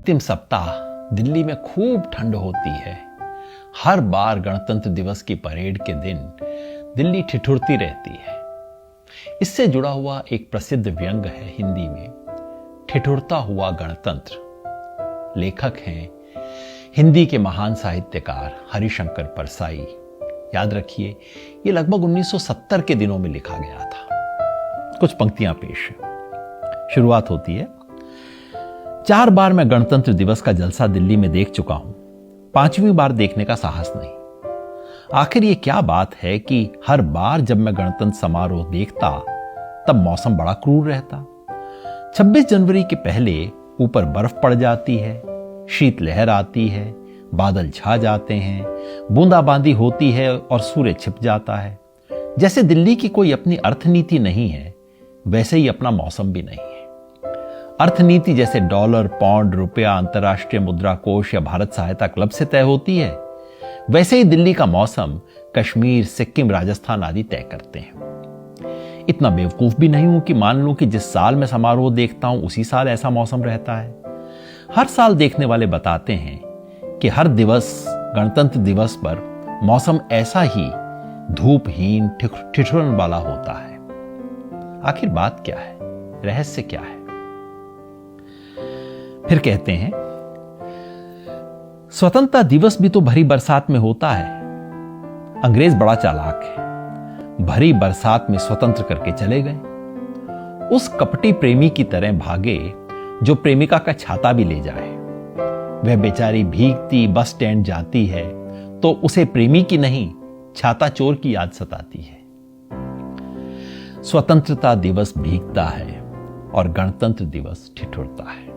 अंतिम सप्ताह दिल्ली में खूब ठंड होती है। हर बार गणतंत्र दिवस की परेड के दिन दिल्ली ठिठुरती रहती है। इससे जुड़ा हुआ एक प्रसिद्ध व्यंग है हिंदी में, ठिठुरता हुआ गणतंत्र। लेखक हैं हिंदी के महान साहित्यकार हरिशंकर परसाई। याद रखिए, ये लगभग 1970 के दिनों में लिखा गया था। कुछ पंक्तियां पेश हैं। शुरुआत होती है, 4 बार मैं गणतंत्र दिवस का जलसा दिल्ली में देख चुका हूं, 5वीं बार देखने का साहस नहीं। आखिर ये क्या बात है कि हर बार जब मैं गणतंत्र समारोह देखता तब मौसम बड़ा क्रूर रहता। 26 जनवरी के पहले ऊपर बर्फ पड़ जाती है, शीतलहर आती है, बादल छा जाते हैं, बूंदाबांदी होती है और सूर्य छिप जाता है। जैसे दिल्ली की कोई अपनी अर्थनीति नहीं है, वैसे ही अपना मौसम भी नहीं है। अर्थनीति जैसे डॉलर, पाउंड, रुपया, अंतर्राष्ट्रीय मुद्रा कोष या भारत सहायता क्लब से तय होती है, वैसे ही दिल्ली का मौसम कश्मीर, सिक्किम, राजस्थान आदि तय करते हैं। इतना बेवकूफ भी नहीं हूं कि मान लूं कि जिस साल मैं समारोह देखता हूं उसी साल ऐसा मौसम रहता है। हर साल देखने वाले बताते हैं कि हर दिवस गणतंत्र दिवस पर मौसम ऐसा ही धूपहीन, ठिठुरन वाला होता है। आखिर बात क्या है, रहस्य क्या है? फिर कहते हैं, स्वतंत्रता दिवस भी तो भरी बरसात में होता है। अंग्रेज बड़ा चालाक है, भरी बरसात में स्वतंत्र करके चले गए। उस कपटी प्रेमी की तरह भागे जो प्रेमिका का छाता भी ले जाए। वह बेचारी भीगती बस स्टैंड जाती है तो उसे प्रेमी की नहीं, छाता चोर की याद सताती है। स्वतंत्रता दिवस भीगता है और गणतंत्र दिवस ठिठुरता है।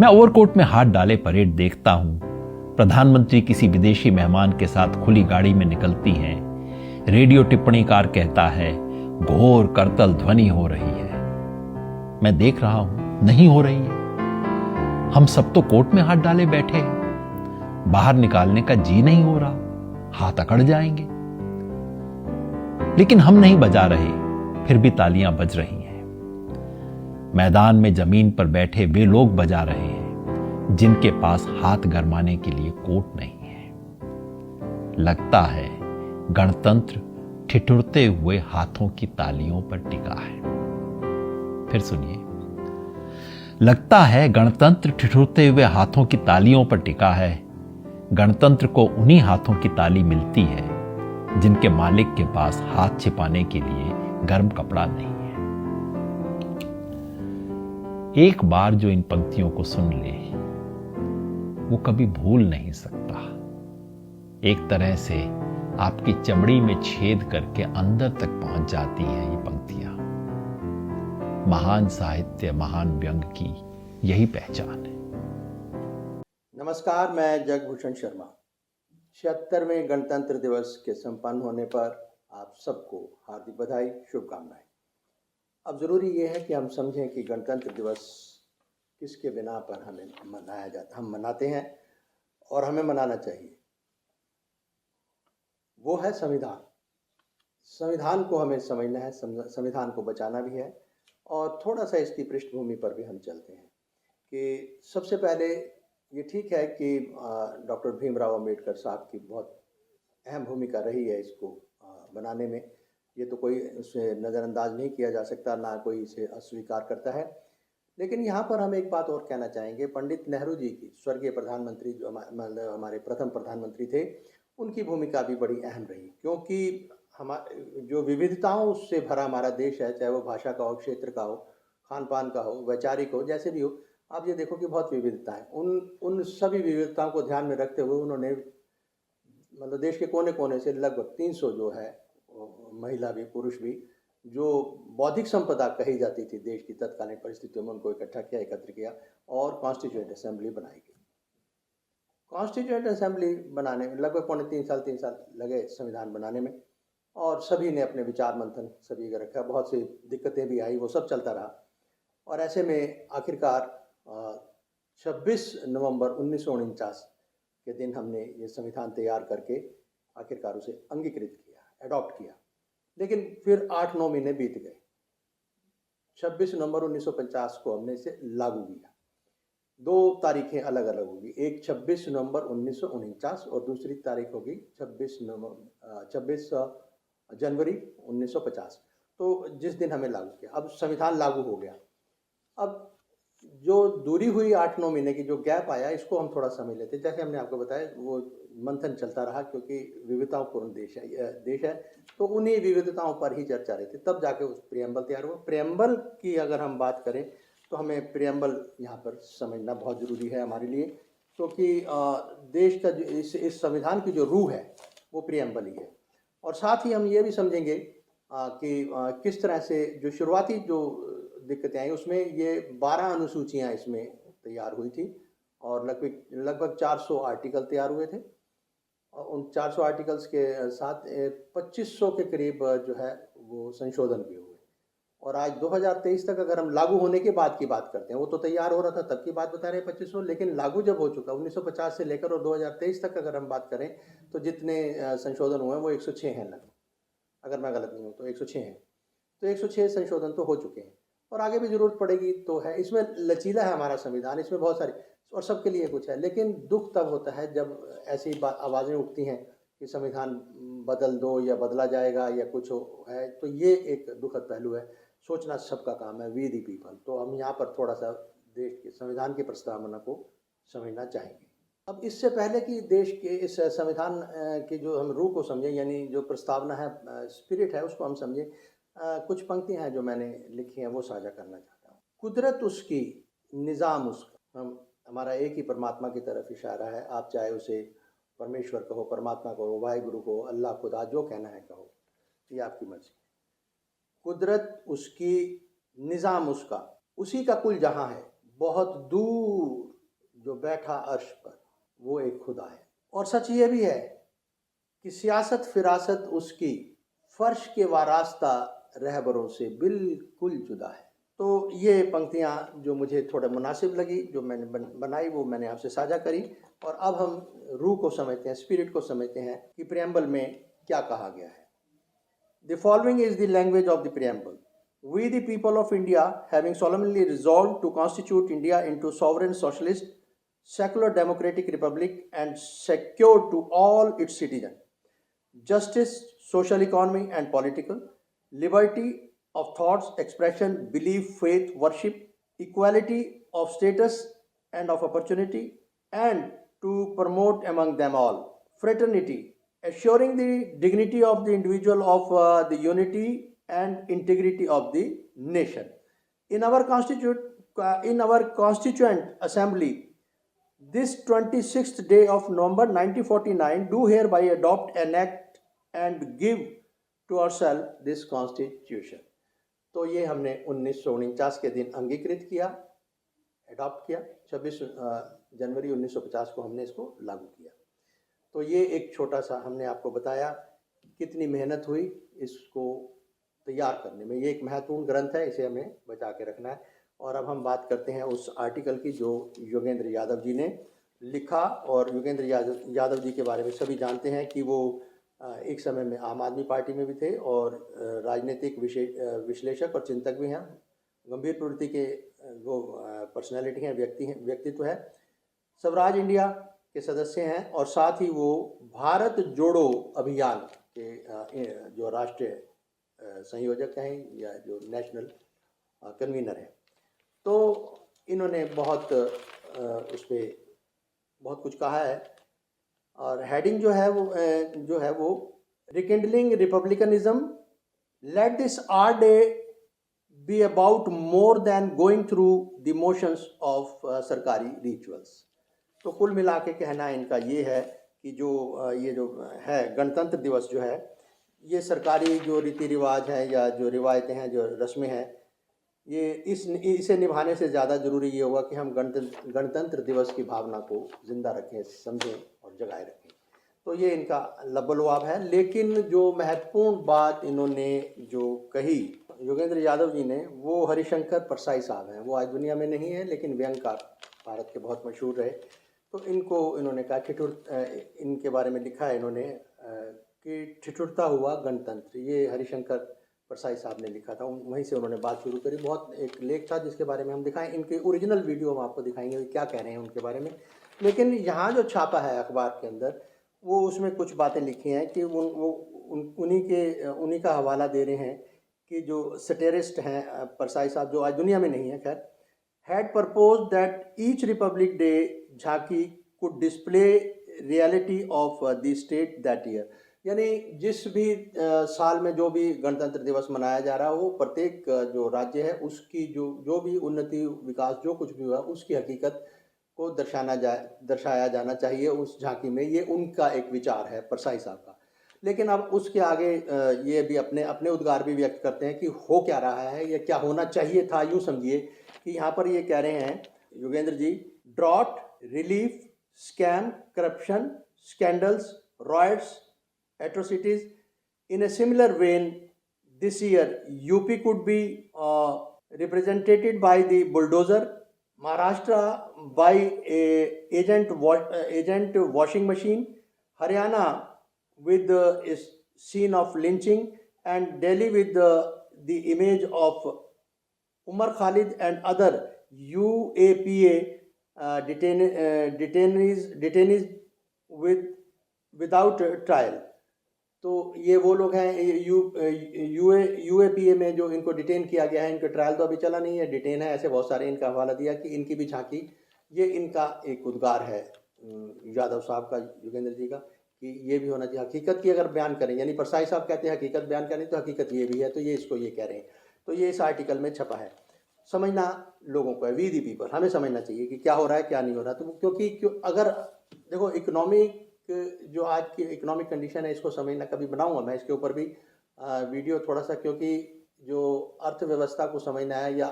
मैं ओवरकोट में हाथ डाले परेड देखता हूं। प्रधानमंत्री किसी विदेशी मेहमान के साथ खुली गाड़ी में निकलती हैं। रेडियो टिप्पणीकार कहता है, घोर करतल ध्वनि हो रही है। मैं देख रहा हूं, नहीं हो रही है। हम सब तो कोर्ट में हाथ डाले बैठे हैं। बाहर निकालने का जी नहीं हो रहा, हाथ अकड़ जाएंगे। लेकिन हम नहीं बजा रहे, फिर भी तालियां बज रही हैं। मैदान में जमीन पर बैठे वे लोग बजा रहे हैं जिनके पास हाथ गरमाने के लिए कोट नहीं है। लगता है गणतंत्र ठिठुरते हुए हाथों की तालियों पर टिका है। फिर सुनिए, लगता है गणतंत्र ठिठुरते हुए हाथों की तालियों पर टिका है। गणतंत्र को उन्हीं हाथों की ताली मिलती है जिनके मालिक के पास हाथ छिपाने के लिए गर्म कपड़ा नहीं है। एक बार जो इन पंक्तियों को सुन ले, वो कभी भूल नहीं सकता। एक तरह से आपकी चमड़ी में छेद करके अंदर तक पहुंच जाती हैं ये पंक्तियां। महान साहित्य, महान व्यंग की यही पहचान है। नमस्कार, मैं जगभूषण शर्मा। 76वें गणतंत्र दिवस के संपन्न होने पर आप सबको हार्दिक बधाई, शुभकामनाएं। अब ज़रूरी ये है कि हम समझें कि गणतंत्र दिवस किसके बिना पर हमें मनाया जाता, हम मनाते हैं और हमें मनाना चाहिए। वो है संविधान। संविधान को हमें समझना है, संविधान को बचाना भी है। और थोड़ा सा इसकी पृष्ठभूमि पर भी हम चलते हैं कि सबसे पहले ये ठीक है कि डॉक्टर भीमराव अंबेडकर साहब की बहुत अहम भूमिका रही है इसको बनाने में। ये तो कोई उसे नज़रअंदाज नहीं किया जा सकता, ना कोई इसे अस्वीकार करता है। लेकिन यहाँ पर हम एक बात और कहना चाहेंगे, पंडित नेहरू जी की, स्वर्गीय प्रधानमंत्री जो हमारे प्रथम प्रधानमंत्री थे, उनकी भूमिका भी बड़ी अहम रही। क्योंकि हमारे जो विविधताओं से भरा हमारा देश है, चाहे वो भाषा का हो, क्षेत्र का हो, खान पान का हो, वैचारिक हो, जैसे भी हो, आप ये देखो कि बहुत विविधता है। उन सभी विविधताओं को ध्यान में रखते हुए उन्होंने मतलब देश के कोने कोने से लगभग 300 जो है, महिला भी पुरुष भी, जो बौद्धिक संपदा कही जाती थी देश की तत्कालीन परिस्थितियों में, उनको इकट्ठा किया, एकत्र किया और कॉन्स्टिट्यूएंट असेंबली बनाई गई। कॉन्स्टिट्यूएंट असेंबली बनाने में लगभग 3 साल लगे संविधान बनाने में। और सभी ने अपने विचार मंथन सभी का रखा, बहुत सी दिक्कतें भी आई, वो सब चलता रहा। और ऐसे में आखिरकार 26 नवंबर 1949 के दिन हमने ये संविधान तैयार करके आखिरकार उसे अंगीकृत किया, अडॉप्ट किया। लेकिन फिर 8-9 महीने बीत गए। 26 नवंबर 1950 को हमने इसे लागू किया। दो तारीखें अलग अलग होगी, एक 26 नवंबर 1949 और दूसरी तारीख होगी 26 जनवरी 1950। तो जिस दिन हमें लागू किया, अब संविधान लागू हो गया। अब जो दूरी हुई 8-9 महीने की जो गैप आया, इसको हम थोड़ा समझ लेते हैं। जैसे हमने आपको बताया, वो मंथन चलता रहा क्योंकि विविधतापूर्ण देश है, तो उन्हीं विविधताओं पर ही चर्चा रही थी। तब जाके उस प्रियम्बल तैयार हुआ। प्रियम्बल की अगर हम बात करें तो हमें प्रियम्बल यहाँ पर समझना बहुत ज़रूरी है हमारे लिए, क्योंकि देश का जो इस संविधान की जो रूह है वो प्रियम्बल ही है। और साथ ही हम ये भी समझेंगे कि किस तरह से जो शुरुआती जो दिक्कतें आई, उसमें ये 12 अनुसूचियाँ इसमें तैयार हुई थी और लगभग 400 आर्टिकल तैयार हुए थे। और उन 400 आर्टिकल्स के साथ 2500 के करीब जो है वो संशोधन भी हुए। और आज 2023 तक अगर हम लागू होने के बाद की बात करते हैं, वो तो तैयार हो रहा था तब की बात बता रहे हैं 2500, लेकिन लागू जब हो चुका 1950 से लेकर और 2023 तक अगर हम बात करें तो जितने संशोधन हुए हैं वो 106 हैं लगभग, अगर मैं गलत नहीं हूँ तो 106 हैं। तो 106 संशोधन तो हो चुके हैं और आगे भी ज़रूरत पड़ेगी तो है। इसमें लचीला है हमारा संविधान, इसमें बहुत सारी और सबके लिए कुछ है। लेकिन दुख तब होता है जब ऐसी आवाज़ें उठती हैं कि संविधान बदल दो या बदला जाएगा या कुछ है, तो ये एक दुखद पहलू है। सोचना सबका काम है, वी दी पीपल। तो हम यहाँ पर थोड़ा सा देश के संविधान की प्रस्तावना को समझना चाहेंगे। अब इससे पहले कि देश के इस संविधान की जो हम रूह को समझें, यानी जो प्रस्तावना है, स्पिरिट है, उसको हम समझें, कुछ पंक्तियाँ हैं जो मैंने लिखी हैं वो साझा करना चाहता हूँ। कुदरत उसकी, निज़ाम उसका, हमारा एक ही परमात्मा की तरफ इशारा है। आप चाहे उसे परमेश्वर कहो, परमात्मा कहो, वाहिगुरु कहो, अल्लाह, खुदा, जो कहना है कहो, ये आपकी मर्जी। कुदरत उसकी, निज़ाम उसका, उसी का कुल जहाँ है, बहुत दूर जो बैठा अर्श पर, वो एक खुदा है। और सच ये भी है कि सियासत फिरासत उसकी, फर्श के वारास्ता रहबरों से बिल्कुल जुदा है। तो ये पंक्तियाँ जो मुझे थोड़ा मुनासिब लगी, जो मैंने बनाई, वो मैंने आपसे साझा करी। और अब हम रूह को समझते हैं, स्पिरिट को समझते हैं कि प्रियम्बल में क्या कहा गया है। The following is the language of the preamble. We, the people of India, having solemnly resolved to constitute India into sovereign socialist, secular democratic republic and secure to all its citizens justice, social economy and political, liberty of thoughts, expression, belief, faith, worship, equality of status and of opportunity, and to promote among them all fraternity, assuring the dignity of the individual, of the unity and integrity of the nation. In our constituent assembly, this 26th day of November 1949, do hereby adopt an act and give to ourselves this constitution. तो ये हमने 1949 के दिन अंगीकृत किया, adopt किया। 26 जनवरी 1950 को हमने इसको लागू किया। तो ये एक छोटा सा हमने आपको बताया कितनी मेहनत हुई इसको तैयार करने में। ये एक महत्वपूर्ण ग्रंथ है, इसे हमें बचा के रखना है। और अब हम बात करते हैं उस आर्टिकल की जो योगेंद्र यादव जी ने लिखा। और योगेंद्र यादव जी के बारे में सभी जानते हैं कि वो एक समय में आम आदमी पार्टी में भी थे और राजनीतिक विश्लेषक और चिंतक भी हैं। गंभीर प्रवृत्ति के वो पर्सनैलिटी हैं, व्यक्तित्व है। स्वराज इंडिया के सदस्य हैं और साथ ही वो भारत जोड़ो अभियान के जो राष्ट्रीय संयोजक हैं या जो नेशनल कन्वीनर हैं। तो इन्होंने बहुत उस पर बहुत कुछ कहा है और हेडिंग जो है वो rekindling republicanism, let this our day be about more than going through the motions of सरकारी रिचुअल्स। तो कुल मिला के कहना इनका ये है कि ये जो है गणतंत्र दिवस जो है, ये सरकारी जो रीति रिवाज हैं या जो रिवायतें हैं, जो रस्में हैं, ये इसे निभाने से ज़्यादा ज़रूरी ये होगा कि हम गणतंत्र दिवस की भावना को ज़िंदा रखें, समझें और जगाए रखें। तो ये इनका लबलवाब है। लेकिन जो महत्वपूर्ण बात इन्होंने जो कही योगेंद्र यादव जी ने, वो हरिशंकर परसाई साहब हैं। वो आज दुनिया में नहीं है लेकिन व्यंगकार भारत के बहुत मशहूर रहे। तो इन्होंने कहा इनके बारे में लिखा है इन्होंने कि ठिठुरता हुआ गणतंत्र। ये हरिशंकर परसाई साहब ने लिखा था, वहीं से उन्होंने बात शुरू करी। बहुत एक लेख था जिसके बारे में हम दिखाएं, इनके ओरिजिनल वीडियो हम आपको दिखाएंगे कि क्या कह रहे हैं उनके बारे में। लेकिन यहाँ जो छापा है अखबार के अंदर, वो उसमें कुछ बातें लिखी हैं कि उन्हीं का हवाला दे रहे हैं कि जो सटेरिस्ट हैं परसाई साहब, जो आज दुनिया में नहीं है खैर, had proposed that each Republic Day झांकी could display reality of the state that year। यानी जिस भी साल में जो भी गणतंत्र दिवस मनाया जा रहा है, वो प्रत्येक जो राज्य है उसकी जो भी उन्नति विकास जो कुछ भी हुआ उसकी हकीकत को दर्शाया जाना चाहिए उस झांकी में। ये उनका एक विचार है परसाई साहब का। लेकिन अब उसके आगे ये भी अपने अपने उद्गार भी व्यक्त करते हैं कि हो क्या रहा है या क्या होना चाहिए था। यूँ समझिए कि यहाँ पर ये कह रहे हैं Yogendra ji, drought, relief, scam, corruption, scandals, riots, atrocities. In a similar vein, this year UP could be represented by the bulldozer, Maharashtra by a agent washing machine, Haryana with a scene of lynching, and Delhi with the image of Umar Khalid and other UAPA detainees without trial। तो ये वो लोग हैं UAPA में जो इनको detain किया गया है, इनका ट्रायल तो अभी चला नहीं है, डिटेन है। ऐसे बहुत सारे इनका हवाला दिया कि इनकी भी झांकी, ये इनका एक उद्गार है यादव साहब का, योगेंद्र जी का, कि ये भी होना चाहिए। हकीकत की अगर बयान करें, यानी परसाई साहब कहते हैं हकीकत बयान करें, तो हकीकत ये भी है, तो ये इसको ये कह रहे हैं। तो ये इस आर्टिकल में छपा है। समझना लोगों को है, वी दी पीपल, हमें समझना चाहिए कि क्या हो रहा है क्या नहीं हो रहा। तो क्योंकि अगर देखो इकोनॉमिक जो आज की इकोनॉमिक कंडीशन है, इसको समझना, कभी बनाऊंगा मैं इसके ऊपर भी वीडियो थोड़ा सा, क्योंकि जो अर्थव्यवस्था को समझना है या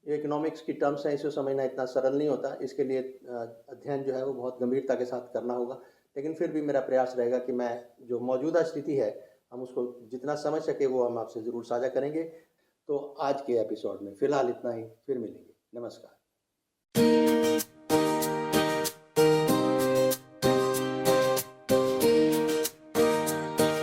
इकोनॉमिक्स की टर्म्स हैं, इसे समझना इतना सरल नहीं होता। इसके लिए अध्ययन जो है वो बहुत गंभीरता के साथ करना होगा। लेकिन फिर भी मेरा प्रयास रहेगा कि मैं जो मौजूदा स्थिति है हम उसको जितना समझ सके वो हम आपसे ज़रूर साझा करेंगे। तो आज के एपिसोड में फ़िलहाल इतना ही, फिर मिलेंगे। नमस्कार।